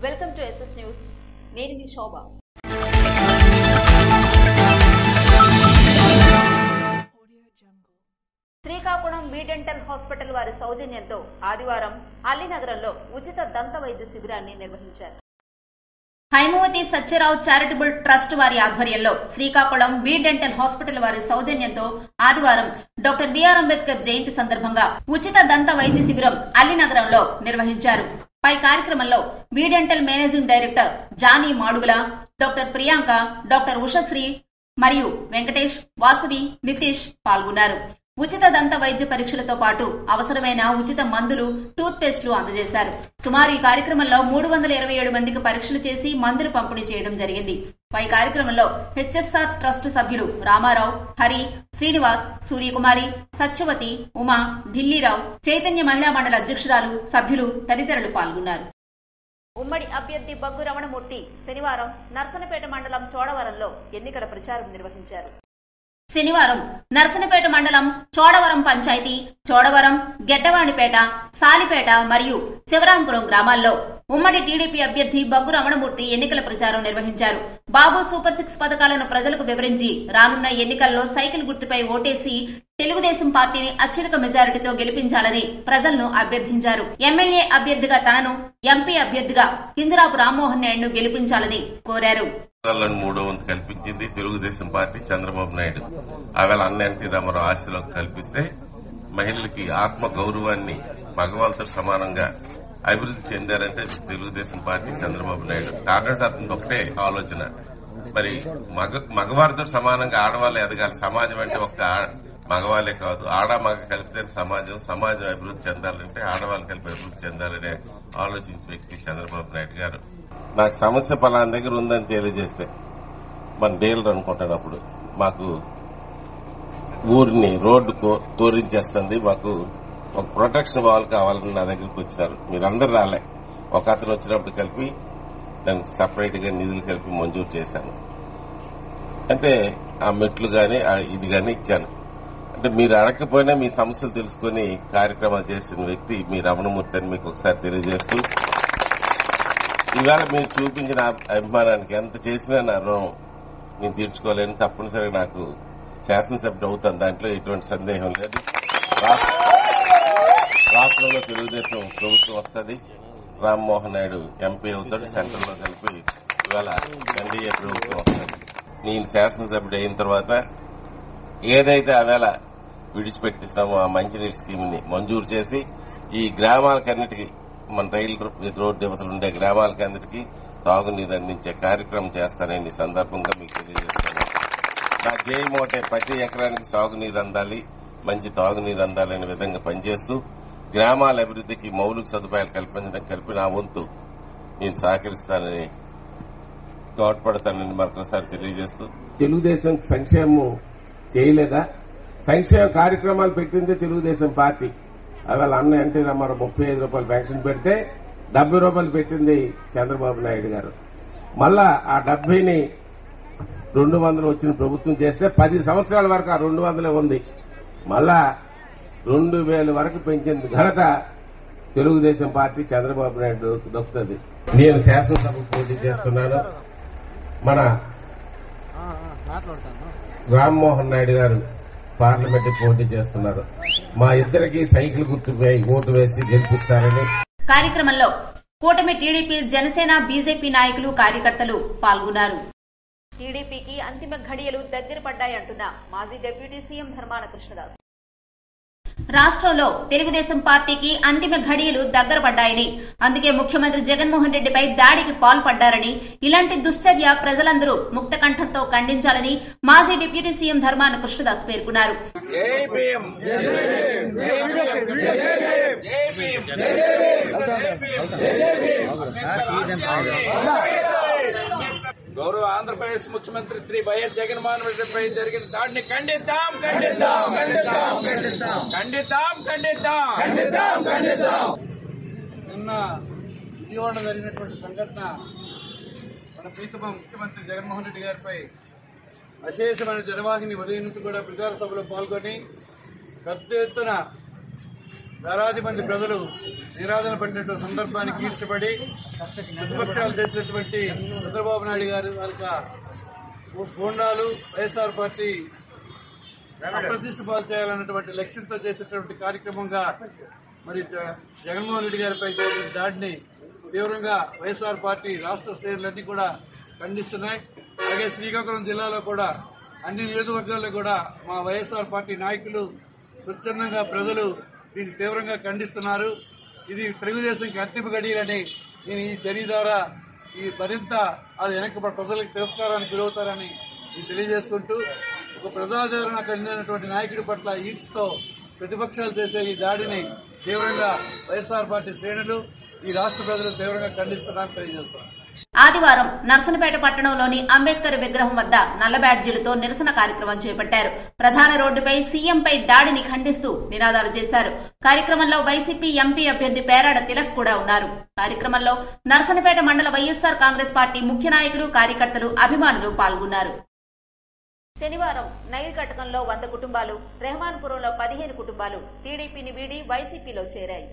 Welcome to SS news. నేను మీ Shobha. Srikakulam B dental hospital వారి సౌజన్యంతో ఆదివారం అల్లినగరంలో ఉచిత దంత వైద్య శిబిరాన్ని నిర్వహించారు. హైమవతి సత్యరావు చారిటబుల్ ట్రస్ట్ వారి ఆధ్వర్యంలో శ్రీకాకుళం బి డెంటల్ హాస్పిటల్ వారి సౌజన్యంతో ఆదివారం డాక్టర్ బిఆర్ అంబేద్కర్ జయంతి సందర్భంగా ఉచిత దంత వైద్య శిబిరం అల్లినగరంలో నిర్వహించారు. పై కార్యక్రమంలో B dental managing director Jani Madugula, doctor Priyanka, doctor Ushasri మరియు వెంకటేష్, వాసవి, నితీష్ పాల్గొన్నారు. ఉచిత దంత వైద్య పరీక్షలతో పాటు అవసరమైన ఉచిత మందులు, టూత్ పేస్టులు అందజేశారు. సుమారు ఈ కార్యక్రమంలో 327 మందికి పరీక్షలు చేసి మందులు పంపిణీ చేయడం జరిగింది. పై కార్యక్రమంలో హెచ్ఎస్ఆర్ ట్రస్ట్ సభ్యులు రామారావు, హరి, శ్రీనివాస్, సూర్యకుమారి, సత్యవతి, ఉమా, ఢిల్లీరావు, చైతన్య మహిళా మండలి అధ్యక్షురాలు, సభ్యులు తదితరులు పాల్గొన్నారు. ఉమ్మడి అభ్యర్థి బగ్గు రమణమూర్తి శనివారం నర్సనపేట మండలం చోడవరంలో ఎన్నికల ప్రచారం నిర్వహించారు. శనివారం నర్సనపేట మండలం చోడవరం పంచాయతీ, చోడవరం, గెడ్డవాణిపేట, సాలిపేట మరియు శివరాంపురం గ్రామాల్లో ఉమ్మడి టీడీపీ అభ్యర్థి బగ్గు రమణమూర్తి ఎన్నికల ప్రచారం నిర్వహించారు. బాబు సూపర్ 6 పథకాలను ప్రజలకు వివరించి రానున్న ఎన్నికల్లో సైకిల్ గుర్తుపై ఓటేసి తెలుగుదేశం పార్టీని అత్యధిక మెజారిటీతో గెలిపించాలని ప్రజలను అభ్యర్థించారు. ఎమ్మెల్యే అభ్యర్థిగా తనను, ఎంపీ అభ్యర్థిగా కింజరాపు రామ్మోహన్ నాయుడును గెలిపించాలని కోరారు. 3వ వంతు కల్పించింది తెలుగుదేశం పార్టీ, చంద్రబాబు నాయుడు. ఆవేళ అన్న ఎన్టీ రామారావు ఆస్తిలోకి కల్పిస్తే మహిళలకి ఆత్మ గౌరవాన్ని మగవాళ్ళతో సమానంగా అభివృద్ధి చెందారంటే తెలుగుదేశం పార్టీ, చంద్రబాబు నాయుడు. కారణం అతనికి ఒకటే ఆలోచన, మరి మగవారితో సమానంగా ఆడవాళ్ళు ఎదగాలి. సమాజం అంటే ఒక్క మగవాళ్లే కాదు, ఆడ మగ కలిపితే సమాజం అభివృద్ధి చెందాలంటే ఆడవాళ్ళు కలిపి అభివృద్ధి చెందాలనే ఆలోచించే వ్యక్తి చంద్రబాబు నాయుడు గారు. నాకు సమస్య పలానా దగ్గర ఉందని తెలియజేస్తే మన డీలర్ అనుకుంటున్నప్పుడు మాకు ఊరిని రోడ్డు కోరించేస్తుంది, మాకు ఒక ప్రొటెక్షన్ వాల్ కావాలని నా దగ్గరికి వచ్చారు. మీరందరూ రాలే, ఒక అతను వచ్చినప్పుడు కలిపి దానికి సపరేట్ గా నిధులు కలిపి మంజూరు చేశాను. అంటే ఆ మెట్లు గాని ఇది గాని ఇచ్చాను. అంటే మీరు అడగకపోయినా మీ సమస్యలు తెలుసుకుని కార్యక్రమాలు చేసిన వ్యక్తి మీ రమణమూర్తి అని మీకు ఒకసారి తెలియజేస్తూ, ఇవాళ మీరు చూపించిన అభిమానానికి ఎంత చేసినా నా రుణం నేను తీర్చుకోలేను. తప్పనిసరిగా నాకు శాసనసభ్యుడు అవుతాను, దాంట్లో ఎటువంటి సందేహం లేదు. రాష్ట్రంలో తెలుగుదేశం ప్రభుత్వం వస్తుంది, రామ్మోహన్ నాయుడు ఎంపీ అవుతాడు, సెంట్రల్ లో కలిపి ఇవాళ ఎన్డీఏ ప్రభుత్వం వస్తుంది. నేను శాసనసభ్యుడు అయిన తర్వాత ఏదైతే ఆవేళ విడిచిపెట్టిస్తున్నామో ఆ మంచినీటి స్కీమ్ ని మంజూరు చేసి ఈ గ్రామాలకన్నిటికీ, మన రైలు రోడ్డు యువతలు ఉండే గ్రామాలకి అందరికీ తాగునీరు అందించే కార్యక్రమం చేస్తానని సందర్భంగా మీకు తెలియజేస్తాను. నా జేయం ఒకటే, ప్రతి ఎకరానికి సాగునీరు అందాలి, మంచి తాగునీరు అందాలనే విధంగా పనిచేస్తూ గ్రామాల అభివృద్ధికి మౌలిక సదుపాయాలు కల్పించడం కలిపి నా వంతు నేను సహకరిస్తానని, తోడ్పడతానని మరొకసారి తెలియజేస్తూ, తెలుగుదేశం సంక్షేమం చేయలేదా? సంక్షేమ కార్యక్రమాలు పెట్టిందే తెలుగుదేశం పార్టీ. అవాళ అన్న ఎన్టీ రామారావు 35 రూపాయలు పెన్షన్ పెడితే 70 రూపాయలు పెట్టింది చంద్రబాబు నాయుడు గారు. మళ్ళా ఆ 70ని 200 వచ్చిన ప్రభుత్వం చేస్తే 10 సంవత్సరాల వరకు ఆ 200 ఉంది. మళ్ళా 2000 వరకు పెంచింది ఘనత తెలుగుదేశం పార్టీ, చంద్రబాబు నాయుడు దొక్కుతుంది. నేను శాసనసభకు పోటీ చేస్తున్నాను. మన రామ్మోహన్ నాయుడు గారు పార్లమెంట్ పోటీ చేస్తున్నారు. మా ఇద్దరికి సైకిల్ గుర్తుపై ఓటు వేసి గెలిపిస్తారని. కార్యక్రమంలో కూటమి టీడీపీ, జనసేన, బీజేపీ నాయకులు, కార్యకర్తలు పాల్గొన్నారు. టీడీపీకి అంతిమ ఘడియలు దగ్గర పడ్డాయంటున్న మాజీ డిప్యూటీ సీఎం ధర్మాన కృష్ణదాస్. రాష్ట్రంలో తెలుగుదేశం పార్టీకి అంతిమ ఘడియలు దగ్గర పడ్డాయని, అందుకే ముఖ్యమంత్రి జగన్మోహన్ రెడ్డిపై దాడికి పాల్పడ్డారని, ఇలాంటి దుశ్చర్య ప్రజలందరూ ముక్తకంఠంతో ఖండించాలని మాజీ డిప్యూటీ సీఎం ధర్మాన కృష్ణదాస్ పేర్కొన్నారు. గౌరవ ఆంధ్రప్రదేశ్ ముఖ్యమంత్రి శ్రీ వైఎస్ జగన్మోహన్ రెడ్డిపై జరిగిన దాడిని ఖండిద్దాం ఖండిద్దాం ఖండిద్దాం ఖండిద్దాం ఖండిద్దాం ఖండిద్దాం ఖండిద్దాం ఖండిద్దాం. నిన్న విజయవాడ జరిగినటువంటి సంఘటన మన ప్రీతమ ముఖ్యమంత్రి జగన్మోహన్ రెడ్డి గారిపై అశేషమైన జనవాహిని ఉదయం నుంచి కూడా ప్రచార సభలో పాల్గొని పెద్ద ఎత్తున వేలాది మంది ప్రజలు నిరాదరణ పడినటువంటి సందర్భానికి ఈర్చబడి ప్రతిపక్షాలు చేసినటువంటి చంద్రబాబు నాయుడు గారి గూండాలు వైఎస్ఆర్ పార్టీ అప్రతిష్ట పాలు చేయాలన్నటువంటి లక్ష్యంతో చేసేటువంటి కార్యక్రమంగా మరి జగన్మోహన్ రెడ్డి గారిపై జరిగిన దాడిని తీవ్రంగా వైఎస్ఆర్ పార్టీ రాష్ట్ర శ్రేణులన్నీ కూడా ఖండిస్తున్నాయి. అలాగే శ్రీకాకుళం జిల్లాలో కూడా అన్ని నియోజకవర్గాల్లో కూడా మా వైఎస్ఆర్ పార్టీ నాయకులు స్వచ్ఛందంగా ప్రజలు దీన్ని తీవ్రంగా ఖండిస్తున్నారు. ఇది తెలుగుదేశంకి అంతిమ గడియలని నేను ఈ చర్య ద్వారా ఈ మరింత అది వెనక ప్రజలకు తిరస్కారానికి గురవుతారని తెలియజేసుకుంటూ ఒక ప్రజాదరణ కలిగినటువంటి నాయకుడి పట్ల ఈర్ష్తో ప్రతిపక్షాలు చేసే ఈ దాడిని తీవ్రంగా వైఎస్ఆర్ పార్టీ శ్రేణులు ఈ రాష్ట్ర ప్రజలు తీవ్రంగా ఖండిస్తున్నారని తెలియజేస్తున్నారు. ఆదివారం నర్సనపేట పట్టణంలోని అంబేద్కర్ విగ్రహం వద్ద నల్ల బ్యాడ్జీలతో నిరసన కార్యక్రమం చేపట్టారు. ప్రధాన రోడ్డుపై సీఎంపై దాడిని ఖండిస్తూ నినాదాలు చేశారు. కార్యక్రమంలో వైసీపీ ఎంపీ అభ్యర్థి పేరాడ తిలక్ కూడా ఉన్నారు. కార్యక్రమంలో నర్సనపేట మండల వైఎస్ఆర్ కాంగ్రెస్ పార్టీ ముఖ్య నాయకులు, కార్యకర్తలు, అభిమానులు పాల్గొన్నారు. శనివారం నైర్కటకంలో 100 కుటుంబాలు, రెహమాన్పురంలో 15 కుటుంబాలు టీడీపీని వీడి వైసీపీలో చేరాయి.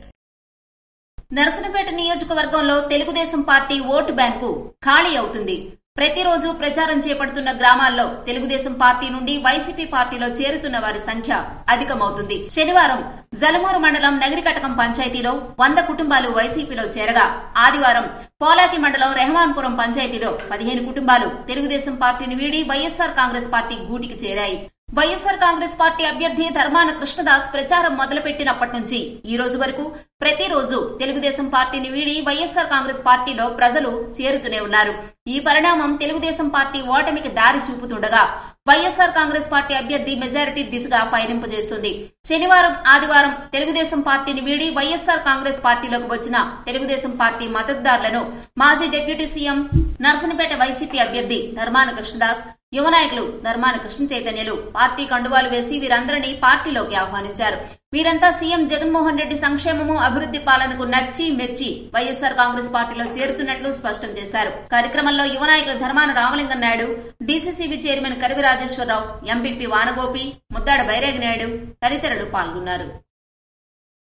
నర్సనపేట నియోజకవర్గంలో తెలుగుదేశం పార్టీ ఓటు బ్యాంకు ఖాళీ అవుతుంది. ప్రతిరోజు ప్రచారం చేపడుతున్న గ్రామాల్లో తెలుగుదేశం పార్టీ నుండి వైసీపీ పార్టీలో చేరుతున్న వారి సంఖ్య అధికమవుతుంది. శనివారం జలమూరు మండలం నగిరికటకం పంచాయతీలో 100 కుటుంబాలు వైసీపీలో చేరగా, ఆదివారం పోలాకి మండలం రెహమాన్పురం పంచాయతీలో 15 కుటుంబాలు తెలుగుదేశం పార్టీని వీడి వైఎస్ఆర్ కాంగ్రెస్ పార్టీ గూటికి చేరాయి. వైఎస్ఆర్ కాంగ్రెస్ పార్టీ అభ్యర్థి ధర్మాన కృష్ణదాస్ ప్రచారం మొదలుపెట్టినప్పటి నుంచి ఈ రోజు వరకు ప్రతిరోజు తెలుగుదేశం పార్టీని వీడి వైఎస్ఆర్ కాంగ్రెస్ పార్టీలో ప్రజలు చేరుతూనే ఉన్నారు. ఈ పరిణామం తెలుగుదేశం పార్టీ ఓటమికి దారి చూపుతుండగా వైఎస్ఆర్ కాంగ్రెస్ పార్టీ అభ్యర్థి మెజారిటీ దిశగా పయనింపజేస్తుంది. శనివారం, ఆదివారం తెలుగుదేశం పార్టీని వీడి వైఎస్ఆర్ కాంగ్రెస్ పార్టీలోకి వచ్చిన తెలుగుదేశం పార్టీ మద్దతుదారులను మాజీ డిప్యూటీ సీఎం నర్సనపేట వైసీపీ అభ్యర్థి ధర్మాన కృష్ణదాస్, యువ నాయకులు ధర్మాన కృష్ణ చైతన్యలు పార్టీ కండువాలు వేసి వీరందరినీ పార్టీలోకి ఆహ్వానించారు. వీరంతా సీఎం జగన్మోహన్ రెడ్డి సంక్షేమము, అభివృద్ది పాలనకు నచ్చి మెచ్చి వైఎస్ఆర్ కాంగ్రెస్ పార్టీలో చేరుతున్నట్లు స్పష్టం చేశారు. కార్యక్రమంలో యువ నాయకులు Dharmana Ramalingam Naidu, DCCB chairman Karivi Rajeswara Rao, MPP Vanagopi, Muddada బైరేగి Naidu తదితరులు పాల్గొన్నారు.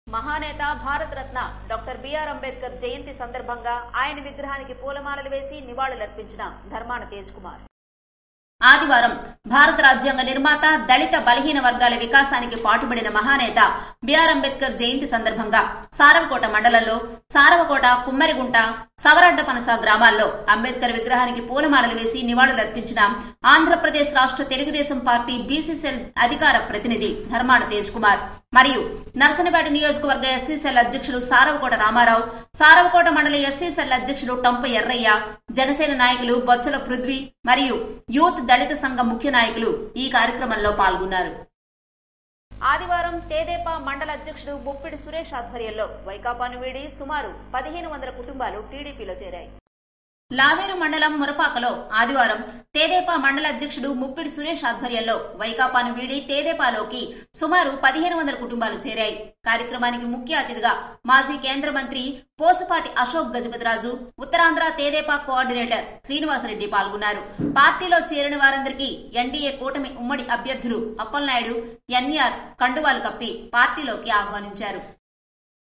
మహానేత భారతరత్న డాక్టర్ బిఆర్ అంబేద్కర్ జయంతి సందర్భంగా ఆయన విగ్రహానికి పూలమాలలు వేసి నివాళులర్పించిన ధర్మాన తేజ్ కుమార్ ఆదివారం భారత రాజ్యాంగ నిర్మాత, దళిత బలహీన వర్గాల వికాసానికి పాటుపడిన మహానేత బిఆర్ అంబేద్కర్ జయంతి సందర్భంగా సారవకోట మండలంలో సారవకోట, కుమ్మరిగుంట, సవరడ్డపనస గ్రామాల్లో అంబేద్కర్ విగ్రహానికి పూలమాలలు వేసి నివాళులర్పించిన ఆంధ్రప్రదేశ్ రాష్ట్ర తెలుగుదేశం పార్టీ బీసీ సెల్ అధికార ప్రతినిధి ధర్మాన తేజ్ కుమార్ మరియు నర్సనపేట నియోజకవర్గ ఎస్సీ సెల్ అధ్యక్షులు సారవకోట రామారావు, సారవకోట మండల ఎస్సీ సెల్ అధ్యక్షులు టంప ఎర్రయ్య, జనసేన నాయకులు బొచ్చల పృథ్వీ మరియు యూత్ దళిత సంఘం ముఖ్య నాయకులు ఈ కార్యక్రమంలో పాల్గొన్నారు. ఆదివారం తెదేపా మండల అధ్యక్షుడు ముప్పిడి సురేష్ ఆధ్వర్యంలో వైకాపాను వీడి సుమారు 1500 కుటుంబాలు టీడీపీలో చేరాయి. లావేరు మండలం మురపాకలో ఆదివారం తెదేపా మండల అధ్యక్షుడు ముప్పిడి సురేష్ ఆధ్వర్యంలో వైకాపాను వీడి తెదేపాలోకి సుమారు 1500 కుటుంబాలు చేరాయి. కార్యక్రమానికి ముఖ్య అతిథిగా మాజీ కేంద్ర మంత్రి పోసుపాటి అశోక్ గజపతిరాజు, ఉత్తరాంధ్ర తెదేపా కోఆర్డినేటర్ శ్రీనివాసరెడ్డి పాల్గొన్నారు. పార్టీలో చేరిన వారందరికీ ఎన్డీఏ కూటమి ఉమ్మడి అభ్యర్థులు అప్పలనాయుడు, ఎన్ఆర్ కండువాలు కప్పి పార్టీలోకి ఆహ్వానించారు.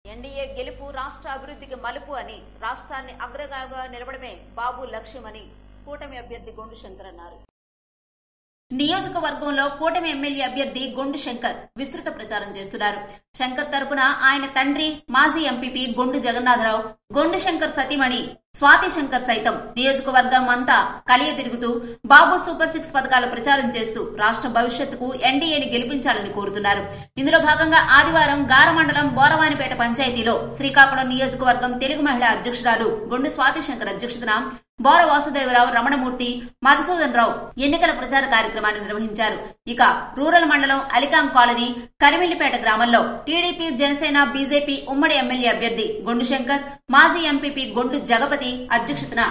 ఎన్డీఏ గెలుపు రాష్ట్ర అభివృద్ధికి మలుపు అని, రాష్ట్రాన్ని అగ్రగామిగా నిలబడమే బాబు లక్ష్యమని కూటమి అభ్యర్థి గొండు శంకర్ అన్నారు. నియోజకవర్గంలో కూటమి ఎమ్మెల్యే అభ్యర్థి గొండు శంకర్ విస్తృత ప్రచారం చేస్తున్నారు. శంకర్ తరపున ఆయన తండ్రి మాజీ ఎంపీపీ గొండు జగన్నాథరావు, గొండు శంకర్ సతీమణి స్వాతి శంకర్ సైతం నియోజకవర్గం అంతా కలియ తిరుగుతూ బాబు సూపర్ 6 పథకాల ప్రచారం చేస్తూ రాష్ట్ర భవిష్యత్తుకు ఎన్డీఏని గెలిపించాలని కోరుతున్నారు. ఇందులో భాగంగా ఆదివారం గార మండలం బోరవానిపేట పంచాయతీలో శ్రీకాకుళం నియోజకవర్గం తెలుగు మహిళా అధ్యక్షురాలు గొండు స్వాతి శంకర్ అధ్యక్షతన బోర వాసుదేవరావు, రమణమూర్తి, మధుసూదన్ రావు ఎన్నికల ప్రచార కార్యక్రమాన్ని నిర్వహించారు. ఇక రూరల్ మండలం అలికాం కాలనీ కరిమిల్లిపేట గ్రామంలో టీడీపీ, జనసేన, బీజేపీ ఉమ్మడి ఎమ్మెల్యే అభ్యర్థి గొండు శంకర్, మాజీ ఎంపీపీ గొండు జగపతి అధ్యక్షతన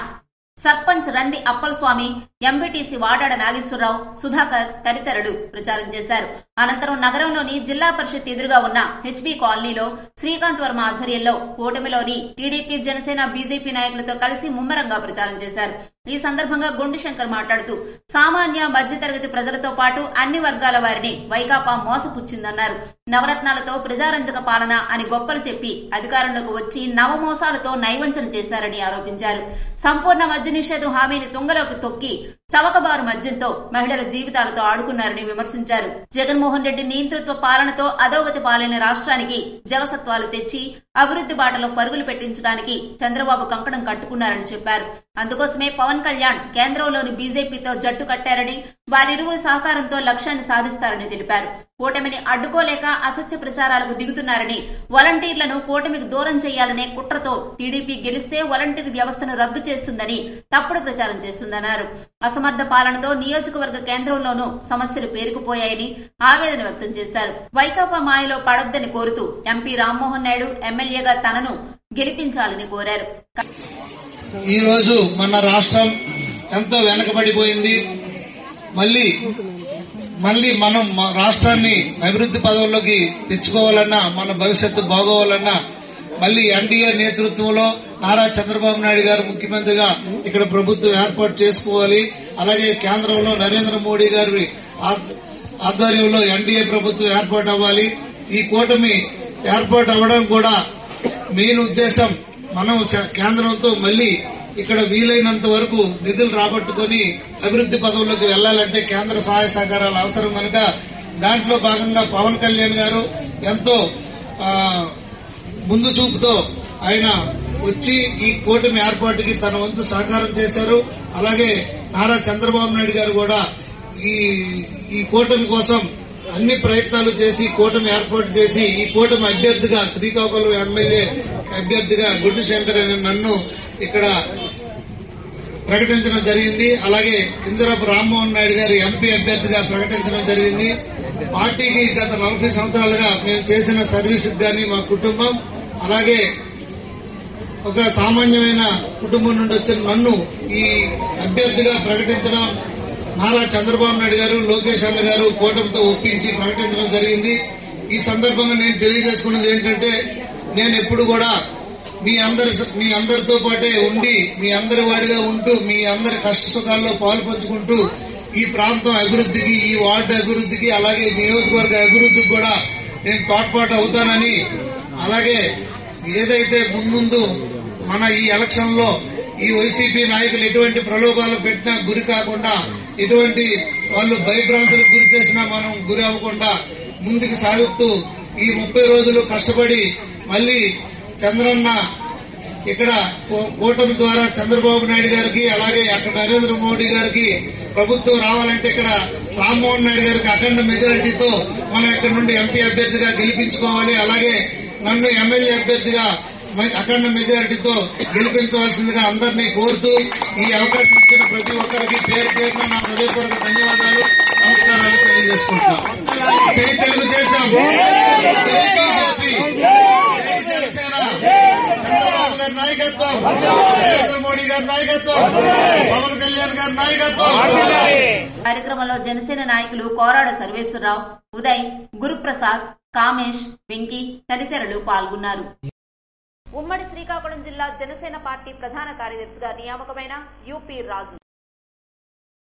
సర్పంచ్ రంది అప్పలస్వామి, ఎంపీటీసీ వాడాడ నాగేశ్వరరావు, సుధాకర్ తదితరులు ప్రచారం చేశారు. అనంతరం నగరంలోని జిల్లా పరిషత్ ఎదురుగా ఉన్న హెచ్బీ కాలనీలో శ్రీకాంత్ వర్మ ఆధ్వర్యంలో కూటమిలోని టీడీపీ, జనసేన, బీజేపీ నాయకులతో కలిసి ముమ్మరంగా ప్రచారం చేశారు. ఈ సందర్భంగా గొండు శంకర్ మాట్లాడుతూ సామాన్య, మధ్యతరగతి ప్రజలతో పాటు అన్ని వర్గాల వారిని వైకాపా మోసపుచ్చిందన్నారు. నవరత్నాలతో ప్రజారంజక పాలన అని గొప్పలు చెప్పి అధికారంలోకి వచ్చి నవమోసాలతో నైవంచన చేశారని ఆరోపించారు. సంపూర్ణ మద్య నిషేధం హామీని తుంగలోకి తొక్కి చవకబారు మద్యంతో మహిళల జీవితాలతో ఆడుకున్నారని విమర్శించారు. జగన్మోహన్ రెడ్డి నియంతృత్వ పాలనతో అధోగతి పాలైన రాష్ట్రానికి జవసత్వాలు తెచ్చి అభివృద్ది బాటలో పరుగులు పెట్టించడానికి చంద్రబాబు కంకణం కట్టుకున్నారని చెప్పారు. అందుకోసమే పవన్ కళ్యాణ్ కేంద్రంలోని బీజేపీతో జట్టు కట్టారని, వారిరువురి సహకారంతో లక్ష్యాన్ని సాధిస్తారని తెలిపారు. కూటమిని అడ్డుకోలేక అసత్య ప్రచారాలకు దిగుతున్నారని, వాలంటీర్లను కూటమికి దూరం చేయాలనే కుట్రతో టీడీపీ గెలిస్తే వాలంటీర్ వ్యవస్థను రద్దు చేస్తుందని తప్పుడు ప్రచారం చేస్తుందన్నారు. అసమర్థ పాలనతో నియోజకవర్గ కేంద్రంలోనూ సమస్యలు పేరుకుపోయాయని ఆవేదన వ్యక్తం చేశారు. వైకాపా మాయలో పడొద్దని కోరుతూ ఎంపీ రామ్మోహన్ నాయుడు ఎమ్మెల్యేగా తనను గెలిపించాలని కోరారు. ఈ రోజు మన రాష్ట్రం ఎంతో వెనకబడిపోయింది. మళ్ళీ మనం రాష్ట్రాన్ని అభివృద్ది పదవుల్లోకి తెచ్చుకోవాలన్నా, మన భవిష్యత్తు బాగోవాలన్నా మళ్ళీ ఎన్డీఏ నేతృత్వంలో నారా చంద్రబాబు నాయుడు గారు ముఖ్యమంత్రిగా ఇక్కడ ప్రభుత్వం ఏర్పాటు చేసుకోవాలి. అలాగే కేంద్రంలో నరేంద్ర మోడీ గారి ఆధ్వర్యంలో ఎన్డీఏ ప్రభుత్వం ఏర్పాటు అవ్వాలి. ఈ కూటమి ఏర్పాటు అవ్వడం కూడా మెయిన్ ఉద్దేశం మనం కేంద్రంతో మళ్లీ ఇక్కడ వీలైనంత వరకు నిధులు రాబట్టుకుని అభివృద్ది పదవుల్లోకి వెళ్లాలంటే కేంద్ర సహాయ సహకారాలు అవసరం కనుక దాంట్లో భాగంగా పవన్ కళ్యాణ్ గారు ఎంతో ముందు చూపుతో ఆయన వచ్చి ఈ కూటమి ఏర్పాటుకి తన వంతు సహకారం చేశారు. అలాగే నారా చంద్రబాబు నాయుడు గారు కూడా ఈ కూటమి కోసం అన్ని ప్రయత్నాలు చేసి కూటమి ఏర్పాటు చేసి ఈ కూటమి అభ్యర్థిగా శ్రీకాకుళం ఎమ్మెల్యే అభ్యర్థిగా గుడ్డు శంకర్ అనే నన్ను ఇక్కడ ప్రకటించడం జరిగింది. అలాగే ఇందిరపు రామ్మోహన్ నాయుడు గారు ఎంపీ అభ్యర్థిగా ప్రకటించడం జరిగింది. పార్టీకి గత 40 సంవత్సరాలుగా మేము చేసిన సర్వీస్ గాని మా కుటుంబం, అలాగే ఒక సామాన్యమైన కుటుంబం నుండి వచ్చిన నన్ను ఈ అభ్యర్థిగా ప్రకటించడం నారా చంద్రబాబు నాయుడు గారు, లోకేష్ అన్న గారు కూటమితో ఒప్పించి ప్రకటించడం జరిగింది. ఈ సందర్భంగా నేను తెలియజేసుకున్నది ఏంటంటే, నేను ఎప్పుడు కూడా మీ అందరితో పాటే ఉండి మీ అందరి వాడిగా ఉంటూ మీ అందరి కష్ట సుఖాల్లో పాలు పంచుకుంటూ ఈ ప్రాంతం అభివృద్దికి, ఈ వార్డు అభివృద్దికి, అలాగే నియోజకవర్గ అభివృద్దికి కూడా నేను తోడ్పాటు అవుతానని, అలాగే ఏదైతే ముందు మన ఈ ఎలక్షన్ లో ఈ వైసీపీ నాయకులు ఎటువంటి ప్రలోభాలు పెట్టినా గురి కాకుండా, ఎటువంటి వాళ్ళు భయభ్రాంతులకు గురి చేసినా మనం గురి అవ్వకుండా ముందుకు సాగుతూ ఈ 30 రోజులు కష్టపడి మళ్లీ చంద్రన్న ఇక్కడ కూటమి ద్వారా చంద్రబాబు నాయుడు గారికి, అలాగే అక్కడ నరేంద్ర మోడీ గారికి ప్రభుత్వం రావాలంటే ఇక్కడ రామ్మోహన్ నాయుడు గారికి అఖండ మెజారిటీతో మనం ఇక్కడ నుండి ఎంపీ అభ్యర్థిగా గెలిపించుకోవాలి. అలాగే నన్ను ఎమ్మెల్యే అభ్యర్థిగా అఖండ మెజారిటీతో గెలిపించవలసిందిగా అందరినీ కోరుతూ ఈ అవకాశం ఇచ్చిన ప్రతి ఒక్కరికి పేరు పేరున నా హృదయపూర్వక ధన్యవాదాలు, నమస్కారాలు తెలియజేసుకుంటున్నాం. జై తెలుగుదేశం, జై బీజేపీ, జై జనసేన, చంద్రబాబు గారి నాయకత్వం, నరేంద్ర మోడీ గారి నాయకత్వం, పవన్ కళ్యాణ్ గారి నాయకత్వం. కార్యక్రమంలో జనసేన నాయకులు కోరాడ సర్వేశ్వరరావు, ఉదయ్, గురుప్రసాద్, కామేష్, వెంకీ తదితరులు పాల్గొన్నారు. ఉమ్మడి శ్రీకాకుళం జిల్లా జనసేన పార్టీ ప్రధాన కార్యదర్శిగా నియామకమైన యూపీ రాజు.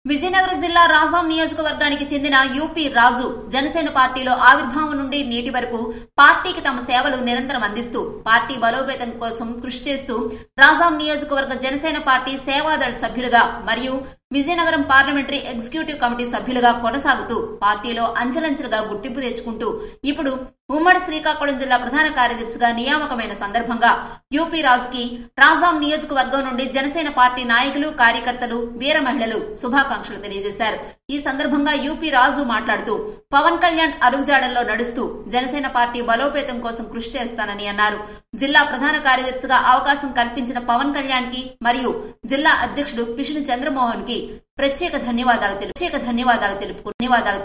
విజయనగరం జిల్లా రాజాం నియోజకవర్గానికి చెందిన యూపీ రాజు జనసేన పార్టీలో ఆవిర్భావం నుండి నేటి వరకు పార్టీకి తమ సేవలు నిరంతరం అందిస్తూ పార్టీ బలోపేతం కోసం కృషి చేస్తూ రాజాం నియోజకవర్గ జనసేన పార్టీ సేవాదళ సభ్యులుగా మరియు విజయనగరం పార్లమెంటరీ ఎగ్జిక్యూటివ్ కమిటీ సభ్యులుగా కొనసాగుతూ పార్టీలో అంచెలంచెలుగా గుర్తింపు తెచ్చుకుంటూ ఇప్పుడు ఉమ్మడి శ్రీకాకుళం జిల్లా ప్రధాన కార్యదర్శిగా నియామకమైన సందర్భంగా యూపీ రాజుకి రాజాం నియోజకవర్గం నుండి జనసేన పార్టీ నాయకులు, కార్యకర్తలు, వీర మహిళలు శుభాకాంక్షలు తెలియజేశారు. ఈ సందర్భంగా యూపీ రాజు మాట్లాడుతూ పవన్ కళ్యాణ్ అడుగుజాడల్లో నడుస్తూ జనసేన పార్టీ బలోపేతం కోసం కృషి చేస్తానని అన్నారు. జిల్లా ప్రధాన కార్యదర్శిగా అవకాశం కల్పించిన పవన్ కళ్యాణ్ కి మరియు జిల్లా అధ్యక్షుడు పిషుని చంద్రమోహన్ కి ప్రత్యేక ధన్యవాదాలు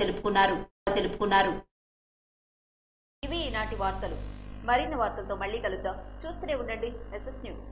తెలుపుకున్నారు. ఇవి ఈనాటి వార్తలు. మరిన్ని వార్తలతో మళ్లీ కలుద్దాం. చూస్తూనే ఉండండి SS న్యూస్.